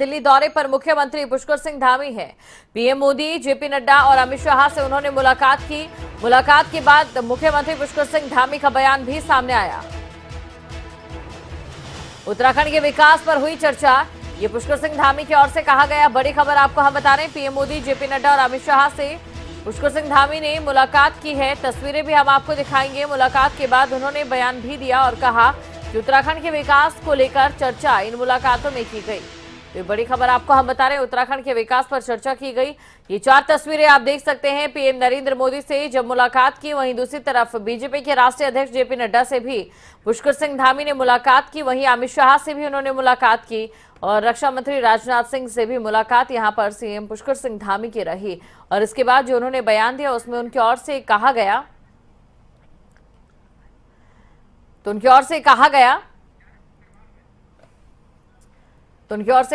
दिल्ली दौरे पर मुख्यमंत्री पुष्कर सिंह धामी है। पीएम मोदी, जेपी नड्डा और अमित शाह से उन्होंने मुलाकात की। मुलाकात के बाद मुख्यमंत्री पुष्कर सिंह धामी का बयान भी सामने आया। उत्तराखंड के विकास पर हुई चर्चा। ये पुष्कर सिंह धामी की ओर से कहा गया। बड़ी खबर आपको हम बता रहे हैं, पीएम मोदी, जेपी नड्डा और अमित शाह से पुष्कर सिंह धामी ने मुलाकात की है। तस्वीरें भी हम आपको दिखाएंगे। मुलाकात के बाद उन्होंने बयान भी दिया और कहा कि उत्तराखंड के विकास को लेकर चर्चा इन मुलाकातों में की गई। तो बड़ी खबर आपको हम बता रहे हैं, उत्तराखंड के विकास पर चर्चा की गई। ये 4 तस्वीरें आप देख सकते हैं। पीएम नरेंद्र मोदी से जब मुलाकात की, वहीं दूसरी तरफ बीजेपी के राष्ट्रीय अध्यक्ष जेपी नड्डा से भी पुष्कर सिंह धामी ने मुलाकात की। वहीं अमित शाह से भी उन्होंने मुलाकात की और रक्षा मंत्री राजनाथ सिंह से भी मुलाकात यहां पर सीएम पुष्कर सिंह धामी की रही। और इसके बाद जो उन्होंने बयान दिया उसमें उनकी ओर से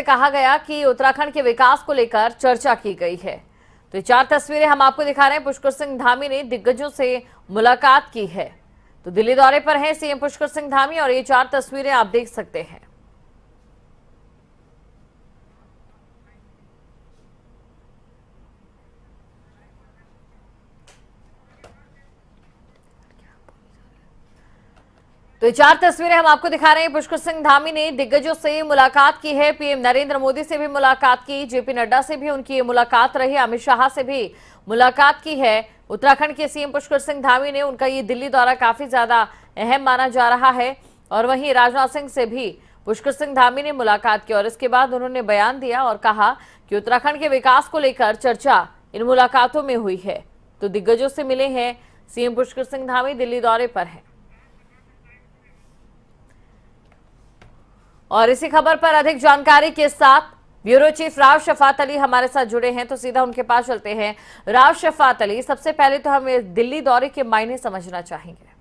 कहा गया कि उत्तराखंड के विकास को लेकर चर्चा की गई है। तो ये 4 तस्वीरें हम आपको दिखा रहे हैं। पुष्कर सिंह धामी ने दिग्गजों से मुलाकात की है। तो दिल्ली दौरे पर हैं सीएम पुष्कर सिंह धामी और ये 4 तस्वीरें आप देख सकते हैं। तो ये 4 तस्वीरें हम आपको दिखा रहे हैं। पुष्कर सिंह धामी ने दिग्गजों से मुलाकात की है। पीएम नरेंद्र मोदी से भी मुलाकात की, जेपी नड्डा से भी उनकी मुलाकात रही, अमित शाह से भी मुलाकात की है। उत्तराखंड के सीएम पुष्कर सिंह धामी ने उनका ये दिल्ली दौरा काफी ज्यादा अहम माना जा रहा है। और वहीं राजनाथ सिंह से भी पुष्कर सिंह धामी ने मुलाकात की और इसके बाद उन्होंने बयान दिया और कहा कि उत्तराखंड के विकास को लेकर चर्चा इन मुलाकातों में हुई है। तो दिग्गजों से मिले हैं सीएम पुष्कर सिंह धामी, दिल्ली दौरे पर है। और इसी खबर पर अधिक जानकारी के साथ ब्यूरो चीफ राव शफात अली हमारे साथ जुड़े हैं, तो सीधा उनके पास चलते हैं। राव शफात अली, सबसे पहले तो हम दिल्ली दौरे के मायने समझना चाहेंगे।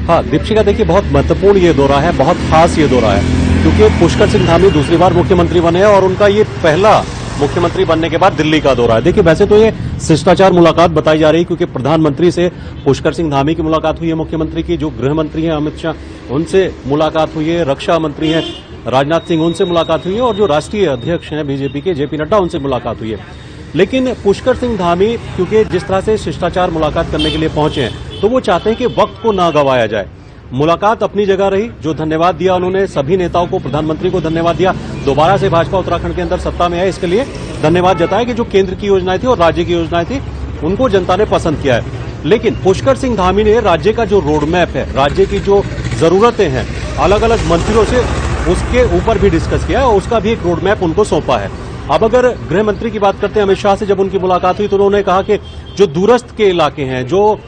हाँ दीपशिका, देखिए बहुत महत्वपूर्ण ये दौरा है, बहुत खास ये दौरा है क्योंकि पुष्कर सिंह धामी दूसरी बार मुख्यमंत्री बने हैं और उनका ये पहला मुख्यमंत्री बनने के बाद दिल्ली का दौरा है। देखिए वैसे तो ये शिष्टाचार मुलाकात बताई जा रही है क्योंकि प्रधानमंत्री से पुष्कर सिंह धामी की मुलाकात हुई है, मुख्यमंत्री की जो गृह मंत्री हैं अमित शाह उनसे मुलाकात हुई है, रक्षा मंत्री हैं राजनाथ सिंह उनसे मुलाकात हुई है और जो राष्ट्रीय अध्यक्ष हैं बीजेपी के जेपी नड्डा उनसे मुलाकात हुई है। लेकिन पुष्कर सिंह धामी क्योंकि जिस तरह से शिष्टाचार मुलाकात करने के लिए पहुंचे हैं तो वो चाहते हैं कि वक्त को ना गंवाया जाए। मुलाकात अपनी जगह रही, जो धन्यवाद दिया उन्होंने सभी नेताओं को, प्रधानमंत्री को धन्यवाद दिया, दोबारा से भाजपा उत्तराखंड के अंदर सत्ता में है इसके लिए धन्यवाद जताया कि जो केंद्र की योजनाएं थी और राज्य की योजनाएं थी उनको जनता ने पसंद किया है। लेकिन पुष्कर सिंह धामी ने राज्य का जो रोड मैप है, राज्य की जो जरूरतें हैं, अलग अलग मंत्रियों से उसके ऊपर भी डिस्कस किया है और उसका भी एक रोड मैप उनको सौंपा है। अब अगर गृह मंत्री की बात करते हैं, अमित शाह से जब उनकी मुलाकात हुई तो उन्होंने कहा कि जो दूरस्थ के इलाके हैं, जो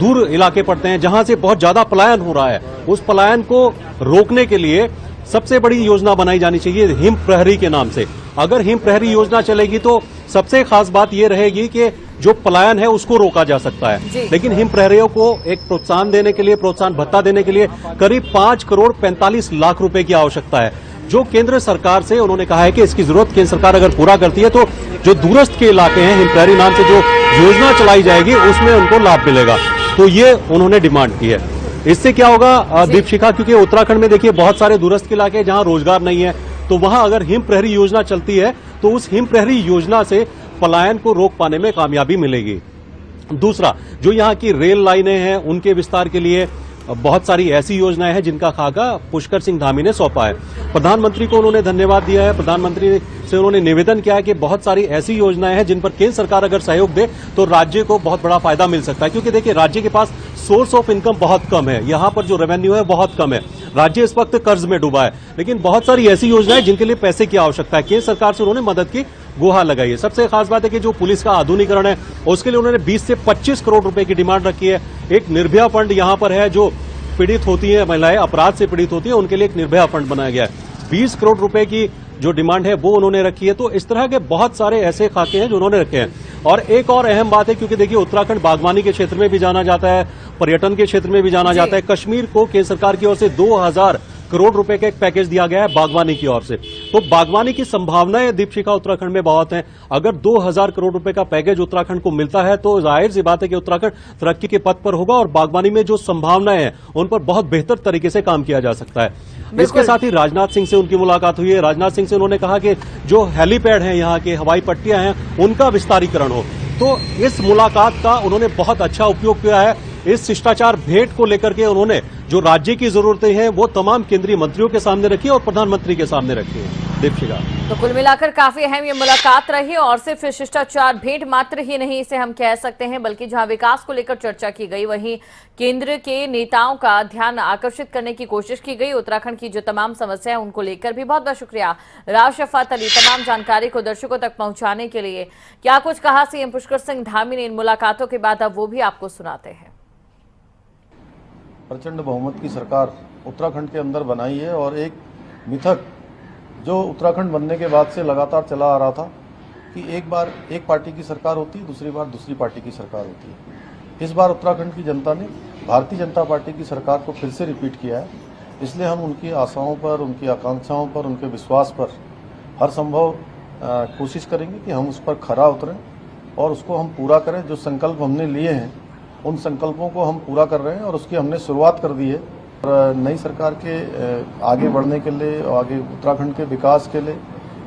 दूर इलाके पड़ते हैं जहां से बहुत ज्यादा पलायन हो रहा है, उस पलायन को रोकने के लिए सबसे बड़ी योजना बनाई जानी चाहिए हिम प्रहरी के नाम से। अगर हिम प्रहरी योजना चलेगी तो सबसे खास बात यह रहेगी कि जो पलायन है उसको रोका जा सकता है। लेकिन हिम प्रहरियों को एक प्रोत्साहन देने के लिए, प्रोत्साहन भत्ता देने के लिए करीब 5 करोड़ 45 लाख रुपए की आवश्यकता है, जो केंद्र सरकार से उन्होंने कहा है कि इसकी जरूरत केंद्र सरकार अगर पूरा करती है तो जो दूरस्थ के इलाके हैं, हिम प्रहरी नाम से जो योजना चलाई जाएगी उसमें उनको लाभ मिलेगा। तो ये उन्होंने डिमांड की है। इससे क्या होगा दीपशिखा, क्योंकि उत्तराखंड में देखिए बहुत सारे दूरस्थ के इलाके जहां रोजगार नहीं है, तो वहां अगर हिम प्रहरी योजना चलती है तो उस हिम प्रहरी योजना से पलायन को रोक पाने में कामयाबी मिलेगी। दूसरा, जो यहाँ की रेल लाइनें हैं उनके विस्तार के लिए बहुत सारी ऐसी योजनाएं हैं जिनका खाका पुष्कर सिंह धामी ने सौंपा है। प्रधानमंत्री को उन्होंने धन्यवाद दिया है, प्रधानमंत्री से उन्होंने निवेदन किया है कि बहुत सारी ऐसी योजनाएं हैं जिन पर केंद्र सरकार अगर सहयोग दे तो राज्य को बहुत बड़ा फायदा मिल सकता है। क्योंकि देखिए राज्य के पास सोर्स ऑफ इनकम बहुत कम है, यहाँ पर जो रेवेन्यू है बहुत कम है, राज्य इस वक्त कर्ज में डूबा है। लेकिन बहुत सारी ऐसी योजनाएं जिनके लिए पैसे की आवश्यकता है, केंद्र सरकार से उन्होंने मदद की गुहार लगाई है। सबसे खास बात है कि जो पुलिस का आधुनिकीकरण है उसके लिए उन्होंने 20 से 25 करोड़ रुपए की डिमांड रखी है। एक निर्भया फंड यहाँ पर है, जो पीड़ित होती है महिलाएं, अपराध से पीड़ित होती है, उनके लिए एक निर्भया फंड बनाया गया है। 20 करोड़ रुपए की जो डिमांड है वो उन्होंने रखी है। तो इस तरह के बहुत सारे ऐसे खाके हैं जो उन्होंने रखे हैं। और एक और अहम बात है, क्योंकि देखिए उत्तराखंड बागवानी के क्षेत्र में भी जाना जाता है, पर्यटन के क्षेत्र में भी जाना जाता है। कश्मीर को केंद्र सरकार की ओर से 2000 करोड़ रुपए का एक पैकेज दिया गया है बागवानी की ओर से। तो बागवानी की संभावनाएं दीपशिखा उत्तराखंड में बहुत हैं। अगर 2000 करोड़ रुपए का पैकेज उत्तराखंड को मिलता है तो जाहिर सी बात है कि उत्तराखंड तरक्की के पथ पर होगा और बागवानी में जो संभावनाएं हैं उन पर बहुत बेहतर तरीके से काम किया जा सकता है। इसके साथ ही राजनाथ सिंह से उनकी मुलाकात हुई है। राजनाथ सिंह से उन्होंने कहा कि जो हेलीपैड हैं, यहाँ के हवाई पट्टियां हैं, उनका विस्तारीकरण हो। तो इस मुलाकात का उन्होंने बहुत अच्छा उपयोग किया है। इस शिष्टाचार भेंट को लेकर के उन्होंने जो राज्य की जरूरतें हैं वो तमाम केंद्रीय मंत्रियों के सामने रखी और प्रधानमंत्री के सामने रखी है। दीपशिखा, तो कुल मिलाकर काफी अहम ये मुलाकात रही और सिर्फ शिष्टाचार भेंट मात्र ही नहीं इसे हम कह सकते हैं, बल्कि जहां विकास को लेकर चर्चा की गई वहीं केंद्र के नेताओं का ध्यान आकर्षित करने की कोशिश की गई। उत्तराखंड की जो तमाम समस्या है उनको लेकर भी बहुत बहुत शुक्रिया राव शफात अली तमाम जानकारी को दर्शकों तक पहुंचाने के लिए। क्या कुछ कहा सीएम पुष्कर सिंह धामी ने इन मुलाकातों के बाद, अब वो भी आपको सुनाते हैं। प्रचंड बहुमत की सरकार उत्तराखंड के अंदर बनाई है और एक मिथक जो उत्तराखंड बनने के बाद से लगातार चला आ रहा था कि एक बार एक पार्टी की सरकार होती है, दूसरी बार दूसरी पार्टी की सरकार होती है। इस बार उत्तराखंड की जनता ने भारतीय जनता पार्टी की सरकार को फिर से रिपीट किया है। इसलिए हम उनकी आशाओं पर, उनकी आकांक्षाओं पर, उनके विश्वास पर हर संभव कोशिश करेंगे कि हम उस पर खरा उतरें और उसको हम पूरा करें। जो संकल्प हमने लिए हैं उन संकल्पों को हम पूरा कर रहे हैं और उसकी हमने शुरुआत कर दी है। और नई सरकार के आगे बढ़ने के लिए और आगे उत्तराखंड के विकास के लिए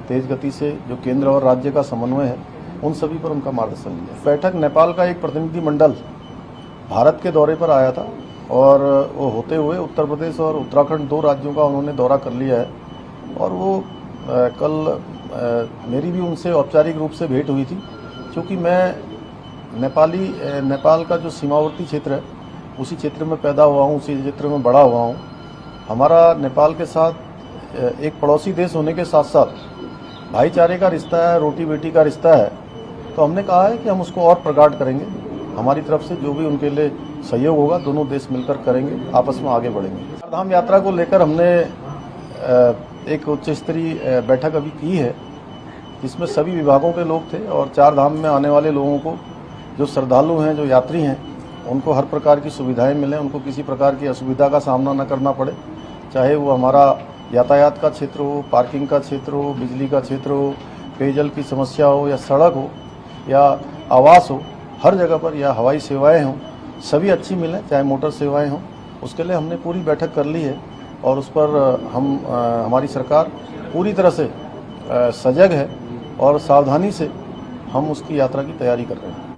तेज गति से जो केंद्र और राज्य का समन्वय है उन सभी पर उनका मार्गदर्शन लिया। बैठक नेपाल का एक प्रतिनिधिमंडल भारत के दौरे पर आया था और वो होते हुए उत्तर प्रदेश और उत्तराखंड 2 राज्यों का उन्होंने दौरा कर लिया है। और वो कल मेरी भी उनसे औपचारिक रूप से भेंट हुई थी, क्योंकि मैं नेपाल का जो सीमावर्ती क्षेत्र है उसी क्षेत्र में पैदा हुआ हूँ, उसी क्षेत्र में बड़ा हुआ हूँ। हमारा नेपाल के साथ एक पड़ोसी देश होने के साथ साथ भाईचारे का रिश्ता है, रोटी बेटी का रिश्ता है। तो हमने कहा है कि हम उसको और प्रगाढ़ करेंगे। हमारी तरफ से जो भी उनके लिए सहयोग होगा दोनों देश मिलकर करेंगे, आपस में आगे बढ़ेंगे। चारधाम यात्रा को लेकर हमने एक उच्च स्तरीय बैठक अभी की है जिसमें सभी विभागों के लोग थे और चारधाम में आने वाले लोगों को, जो श्रद्धालु हैं, जो यात्री हैं, उनको हर प्रकार की सुविधाएं मिलें, उनको किसी प्रकार की असुविधा का सामना न करना पड़े। चाहे वो हमारा यातायात का क्षेत्र हो, पार्किंग का क्षेत्र हो, बिजली का क्षेत्र हो, पेयजल की समस्या हो या सड़क हो या आवास हो, हर जगह पर या हवाई सेवाएं हों, सभी अच्छी मिलें, चाहे मोटर सेवाएं हों। उसके लिए हमने पूरी बैठक कर ली है और उस पर हमारी सरकार पूरी तरह से सजग है और सावधानी से हम उसकी यात्रा की तैयारी कर रहे हैं।